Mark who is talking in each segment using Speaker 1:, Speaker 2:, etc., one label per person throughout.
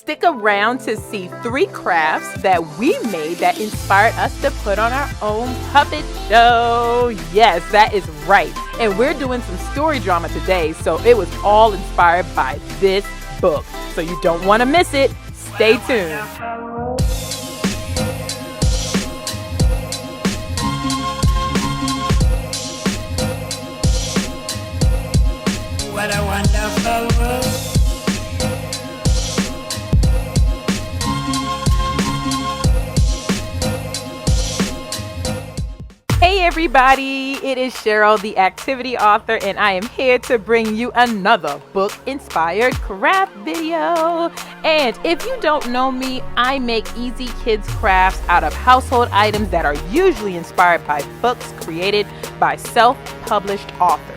Speaker 1: Stick around to see 3 crafts that we made that inspired us to put on our own puppet show. Yes, that is right. And we're doing some story drama today, so it was all inspired by this book. So you don't want to miss it. Stay tuned.
Speaker 2: What a wonderful world.
Speaker 1: Hey everybody, it is Cheryl, the activity author, and I am here to bring you another book-inspired craft video. And if you don't know me, I make easy kids crafts out of household items that are usually inspired by books created by self-published authors.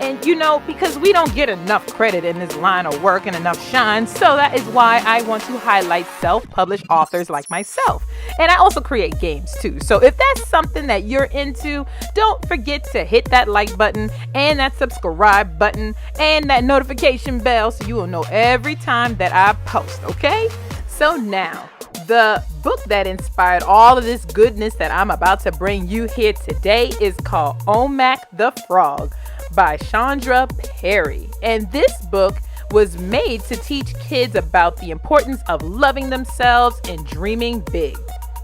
Speaker 1: And you know, because we don't get enough credit in this line of work and enough shine, so that is why I want to highlight self-published authors like myself. And I also create games too. So if that's something that you're into, don't forget to hit that like button and that subscribe button and that notification bell so you will know every time that I post, okay? So now, the book that inspired all of this goodness that I'm about to bring you here today is called OMAC the Frog by Shandra Perry. And this book was made to teach kids about the importance of loving themselves and dreaming big.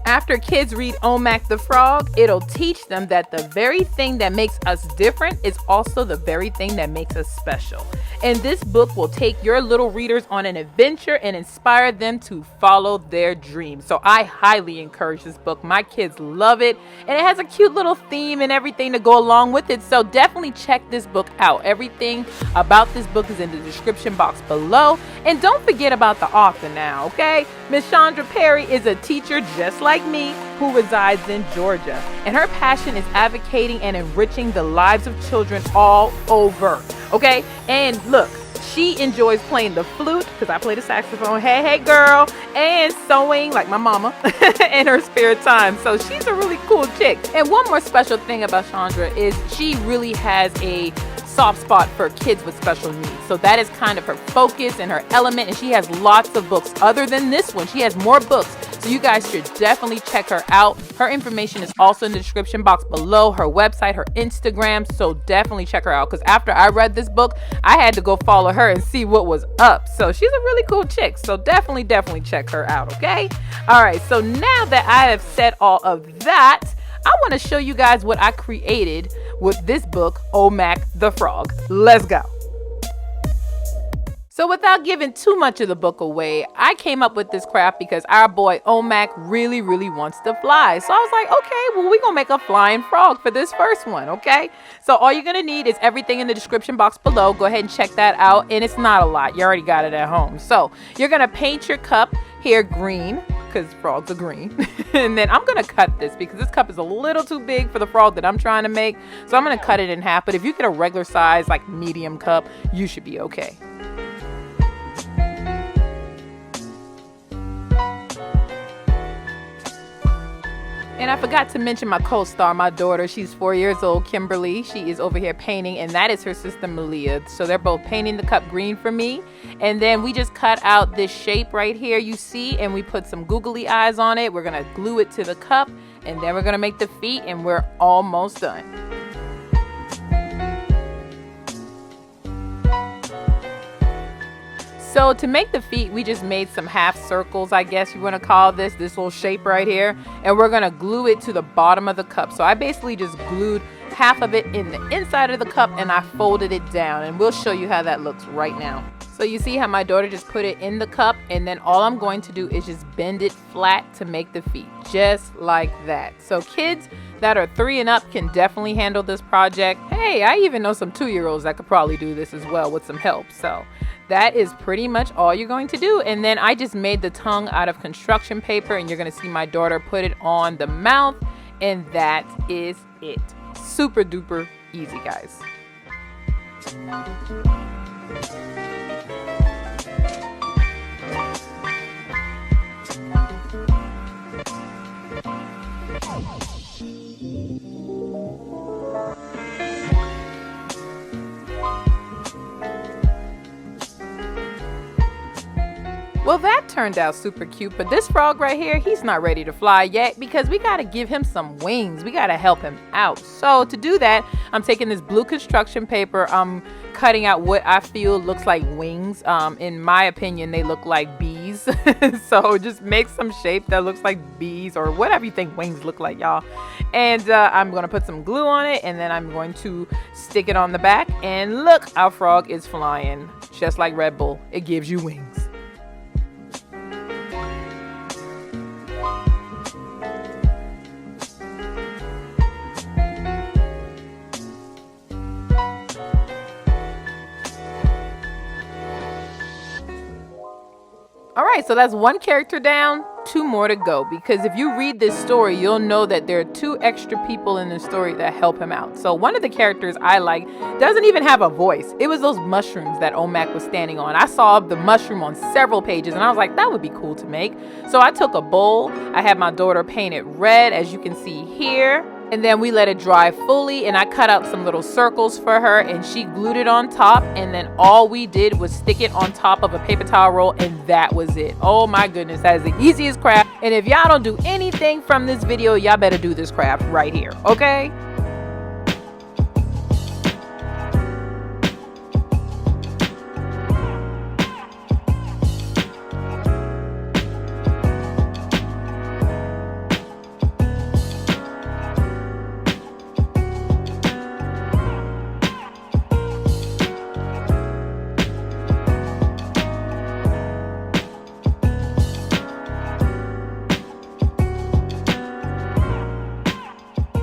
Speaker 1: After kids read OMAC the Frog, it'll teach them that the very thing that makes us different is also the very thing that makes us special. And this book will take your little readers on an adventure and inspire them to follow their dreams. So I highly encourage this book. My kids love it, and it has a cute little theme and everything to go along with it. So definitely check this book out. Everything about this book is in the description box below. And don't forget about the author now, okay? Miss Shandra Perry is a teacher just like me who resides in Georgia, and her passion is advocating and enriching the lives of children all over, okay? And look, she enjoys playing the flute, because I play the saxophone, hey girl, and sewing like my mama in her spare time. So she's a really cool chick. And one more special thing about Shandra is she really has a soft spot for kids with special needs. So that is kind of her focus and her element, and she has lots of books. Other than this one, she has more books. So you guys should definitely check her out. Her information is also in the description box below, her website, her Instagram. So definitely check her out, because after I read this book, I had to go follow her and see what was up. So she's a really cool chick. So definitely check her out, okay? All right, so now that I have said all of that, I want to show you guys what I created with this book, OMAC the Frog. Let's go. So without giving too much of the book away, I came up with this craft because our boy OMAC really wants to fly. So I was like, okay, well, we're going to make a flying frog for this first one, okay? So all you're going to need is everything in the description box below. Go ahead and check that out. And it's not a lot. You already got it at home. So you're going to paint your cup here green, because frogs are green. And then I'm going to cut this because this cup is a little too big for the frog that I'm trying to make. So I'm going to cut it in half. But if you get a regular size, like medium cup, you should be okay. And I forgot to mention my co-star, my daughter. She's 4 years old, Kimberly. She is over here painting, and that is her sister, Malia. So they're both painting the cup green for me. And then we just cut out this shape right here, you see, and we put some googly eyes on it. We're going to glue it to the cup, and then we're going to make the feet, and we're almost done. So to make the feet, we just made some half circles, I guess you want to call this little shape right here. And we're going to glue it to the bottom of the cup. So I basically just glued half of it in the inside of the cup, and I folded it down. And we'll show you how that looks right now. So you see how my daughter just put it in the cup, and then all I'm going to do is just bend it flat to make the feet, just like that. So kids that are 3 and up can definitely handle this project. Hey, I even know some 2-year-olds that could probably do this as well with some help. So that is pretty much all you're going to do. And then I just made the tongue out of construction paper, and you're going to see my daughter put it on the mouth, and that is it. Super duper easy, guys. Well, that turned out super cute, but this frog right here, he's not ready to fly yet because we got to give him some wings. We got to help him out. So to do that, I'm taking this blue construction paper. I'm cutting out what I feel looks like wings. In my opinion, they look like bees. So just make some shape that looks like bees or whatever you think wings look like, y'all. And I'm going to put some glue on it, and then I'm going to stick it on the back. And look, our frog is flying just like Red Bull. It gives you wings. All right, so that's one character down, 2 more to go, because if you read this story, you'll know that there are 2 extra people in the story that help him out. So one of the characters I like doesn't even have a voice. It was those mushrooms that OMAC was standing on. I saw the mushroom on several pages, and I was like, that would be cool to make. So I took a bowl. I had my daughter paint it red, as you can see here. And then we let it dry fully, and I cut out some little circles for her, and she glued it on top, and then all we did was stick it on top of a paper towel roll, and that was it. Oh my goodness, that is the easiest craft. And if y'all don't do anything from this video, y'all better do this craft right here, okay?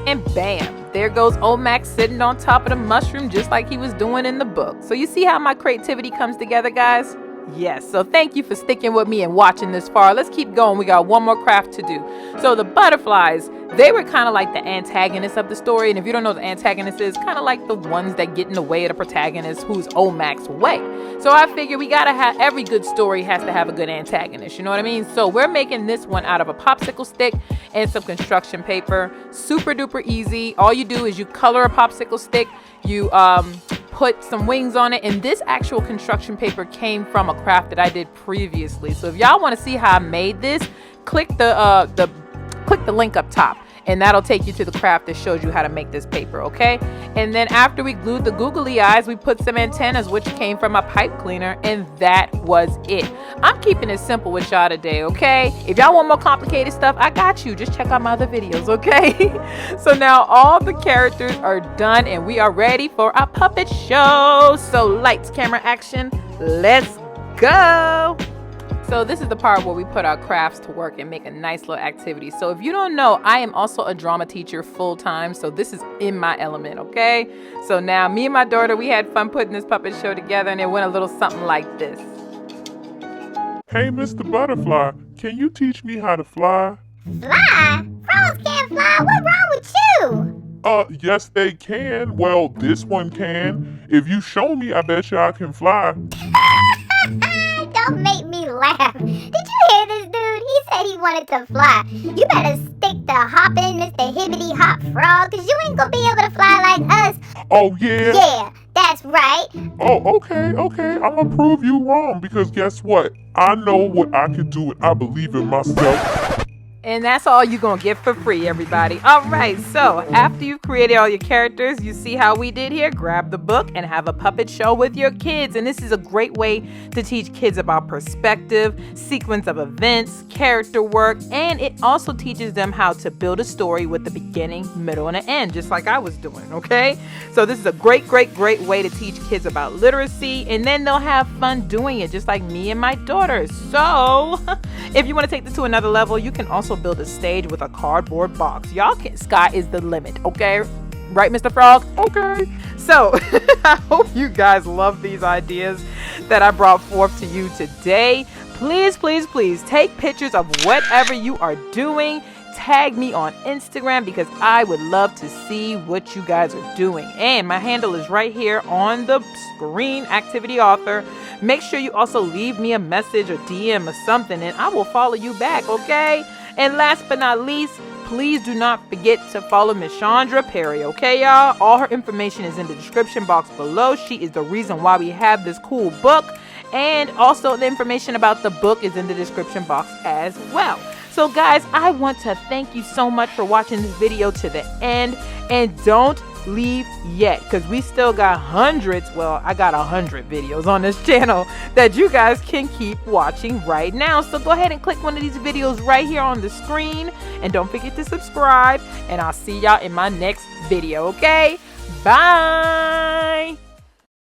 Speaker 1: And bam, there goes OMAC sitting on top of the mushroom just like he was doing in the book. So you see how my creativity comes together, guys? Yes, so thank you for sticking with me and watching this far. Let's keep going. We got one more craft to do. So the butterflies, they were kind of like the antagonists of the story. And if you don't know what the antagonist is, kind of like the ones that get in the way of the protagonist who's OMAC's way. So I figure we gotta have, every good story has to have a good antagonist, you know what I mean? So we're making this one out of a popsicle stick and some construction paper. Super duper easy. All you do is you color a popsicle stick, you put some wings on it, and this actual construction paper came from a craft that I did previously. So if y'all want to see how I made this, click the link up top, and that'll take you to the craft that shows you how to make this paper, okay? And then after we glued the googly eyes, we put some antennas, which came from a pipe cleaner, and that was it. I'm keeping it simple with y'all today, okay? If y'all want more complicated stuff, I got you. Just check out my other videos, okay? So now all the characters are done, and we are ready for our puppet show. So lights, camera, action, let's go. So this is the part where we put our crafts to work and make a nice little activity. So if you don't know, I am also a drama teacher full-time, so this is in my element, okay? So now me and my daughter, we had fun putting this puppet show together, and it went a little something like this.
Speaker 3: Hey, Mr. Butterfly, can you teach me how to fly?
Speaker 4: Fly? Frogs can't fly. What's wrong with you?
Speaker 3: Yes they can. Well, this one can. If you show me, I bet you I can fly.
Speaker 4: Don't make me laugh. Did you hear this dude? He said he wanted to fly. You better stick to hopping, Mr. Hibbity Hop Frog, because you ain't gonna be able to fly like us.
Speaker 3: Oh, yeah?
Speaker 4: Yeah, that's right.
Speaker 3: Oh, okay. I'm gonna prove you wrong, because guess what? I know what I can do, and I believe in myself.
Speaker 1: And that's all you're going to get for free, everybody. All right, so after you've created all your characters, you see how we did here? Grab the book and have a puppet show with your kids. And this is a great way to teach kids about perspective, sequence of events, character work, and it also teaches them how to build a story with the beginning, middle, and an end, just like I was doing, okay? So this is a great way to teach kids about literacy, and then they'll have fun doing it, just like me and my daughter. So if you want to take this to another level, you can also build a stage with a cardboard box. Y'all can, sky is the limit, okay? Right, Mr. Frog? Okay. So I hope you guys love these ideas that I brought forth to you today. Please take pictures of whatever you are doing. Tag me on Instagram because I would love to see what you guys are doing. And my handle is right here on the screen, Activity Author. Make sure you also leave me a message or DM or something, and I will follow you back, okay? And last but not least, please do not forget to follow Miss Shandra Perry, okay, y'all? All her information is in the description box below. She is the reason why we have this cool book. And also the information about the book is in the description box as well. So guys, I want to thank you so much for watching this video to the end, and don't leave yet, because we still got hundreds, well, I got 100 videos on this channel that you guys can keep watching right now. So go ahead and click one of these videos right here on the screen, and don't forget to subscribe, and I'll see y'all in my next video. Okay, bye.